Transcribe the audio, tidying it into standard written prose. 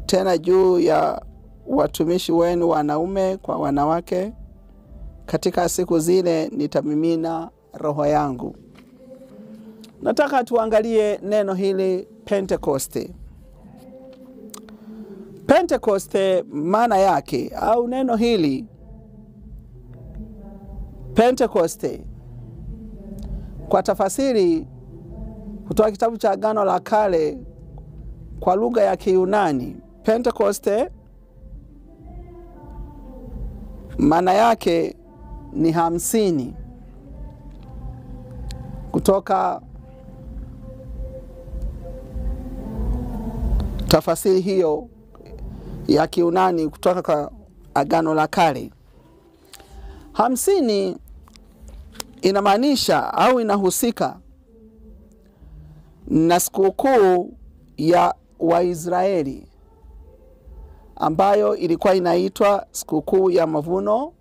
tena juu ya watumishi wenu wanaume kwa wanawake. Katika siku zile nitamimina roho yangu. Nataka tuangalie neno hili Pentekoste. Pentekoste maana yake, au neno hili Pentekoste kwa tafasiri kutoka kitabu cha Agano la Kale kwa lugha ya Kiyunani, Pentekoste maana yake ni 50. Kutoka tafasiri hiyo ya Kiyunani kutoka kwa Agano la Kale, 50 inamaanisha au inahusika na sikukuu ya Waisraeli ambayo ilikuwa inaitwa sikukuu ya mavuno